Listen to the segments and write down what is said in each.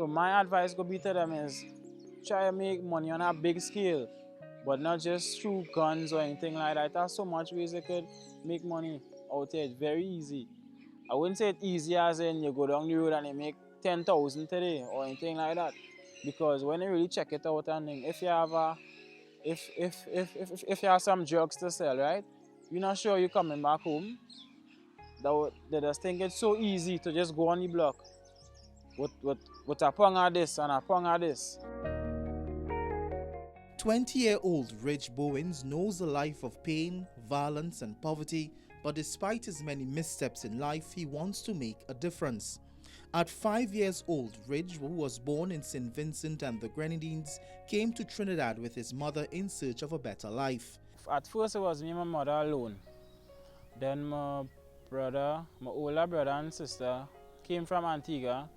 So my advice could be to them is try to make money on a big scale, but not just through guns or anything like that. There's so much ways they could make money out there. It's very easy. I wouldn't say it's easy as in you go down the road and you make 10,000 today or anything like that. Because when you really check it out and if you have if you have some drugs to sell, right? You're not sure you're coming back home. They just think it's so easy to just go on the block with a pong of this and a pong of this. 20-year-old Ridge Bowens knows a life of pain, violence and poverty, but despite his many missteps in life, he wants to make a difference. At 5 years old, Ridge, who was born in St. Vincent and the Grenadines, came to Trinidad with his mother in search of a better life. At first it was me and my mother alone. Then my older brother and sister came from Antigua,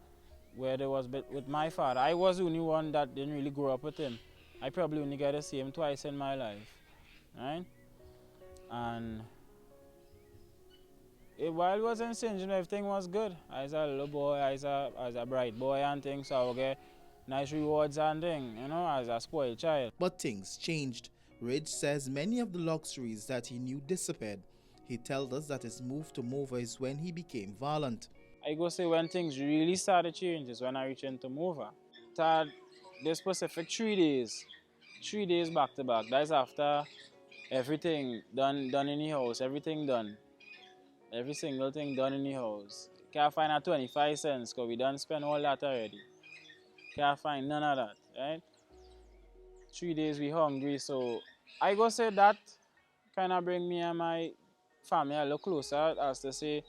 where they was with my father. I was the only one that didn't really grow up with him. I probably only got to see him twice in my life, right? And while I was in St. John, everything was good. I was a little boy, I was a bright boy and things, so I would get nice rewards and things, you know, as a spoiled child. But things changed. Ridge says many of the luxuries that he knew disappeared. He tells us that his move to Mova is when he became violent. I go say when things really started changing is when I reached into Mova. Had this specific 3 days back to back. That's after everything done in the house, everything done. Every single thing done in the house. Can't find a 25 cents because we done spend all that already. Can't find none of that, right? 3 days we hungry, so I go say that kind of bring me and my family a little closer, as to say,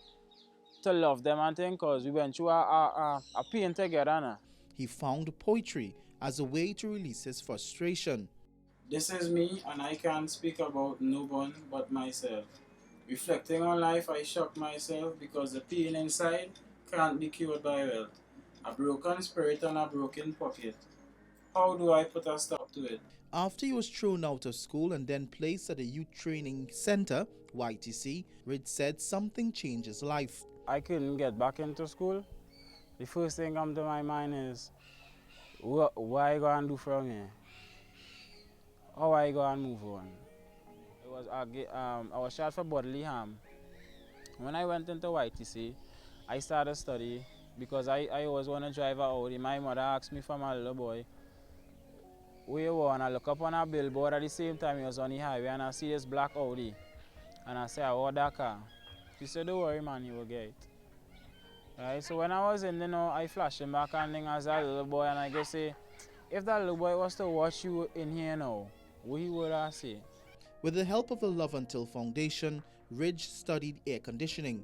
to love them and things, because we went through a pain together now. He found poetry as a way to release his frustration. This is me, and I can't speak about no one but myself. Reflecting on life, I shock myself because the pain inside can't be cured by wealth. A broken spirit and a broken pocket. How do I put a stop to it? After he was thrown out of school and then placed at a youth training center, YTC, Ridge said something changed his life. I couldn't get back into school. The first thing come to my mind is, what I going to do from here? How I going to move on? I was shot for bodily harm. When I went into YTC, I started study because I always want to drive an Audi. My mother asked me from a little boy, where you want? I look up on a billboard at the same time he was on the highway and I see this black Audi. And I say, I want that car. She said, don't worry man, you will get it. Right? So when I was in, I flashed him back and as a little boy and I go say, if that little boy was to watch you in here now, what he would I say? With the help of the Love Until Foundation, Ridge studied air conditioning.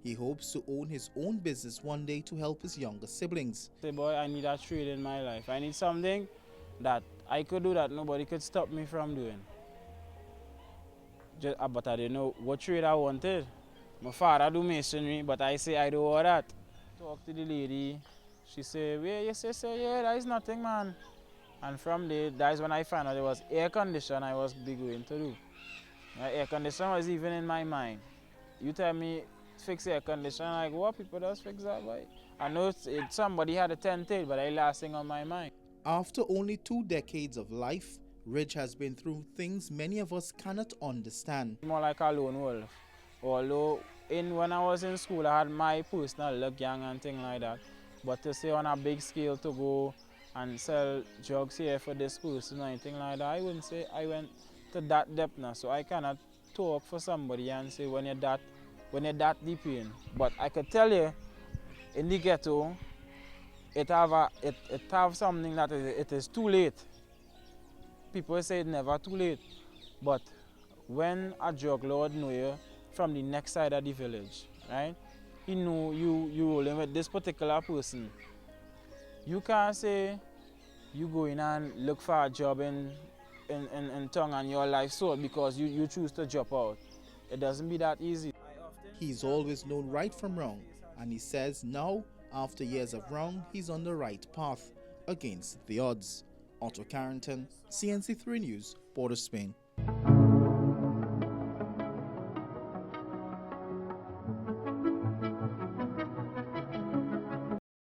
He hopes to own his own business one day to help his younger siblings. Say, boy, I need a trade in my life. I need something that I could do that nobody could stop me from doing. But I didn't know what trade I wanted. My father do masonry, but I say I do all that. Talk to the lady. She said, well, you say, yeah, that is nothing, man. And from there, that's when I found out it was air condition I was big going to do. Air condition was even in my mind. You tell me fix air condition, like what people just fix that, boy? I know somebody had a tented, but I last thing on my mind. After only 2 decades of life, Ridge has been through things many of us cannot understand. More like a lone wolf. Although when I was in school, I had my personal luck gang and things like that. But to say on a big scale to go and sell drugs here for this person or anything like that, I wouldn't say I went to that depth now. So I cannot talk for somebody and say when you're that deep in. But I could tell you, in the ghetto, it have something that it is too late. People say it's never too late. But when a drug lord know you from the next side of the village, right? He know you rolling with this particular person. You can't say you go in and look for a job in tongue and your life so because you choose to drop out. It doesn't be that easy. He's always known right from wrong, and he says now, after years of wrong, he's on the right path against the odds. Otto Carrington, CNC3 News, Port of Spain.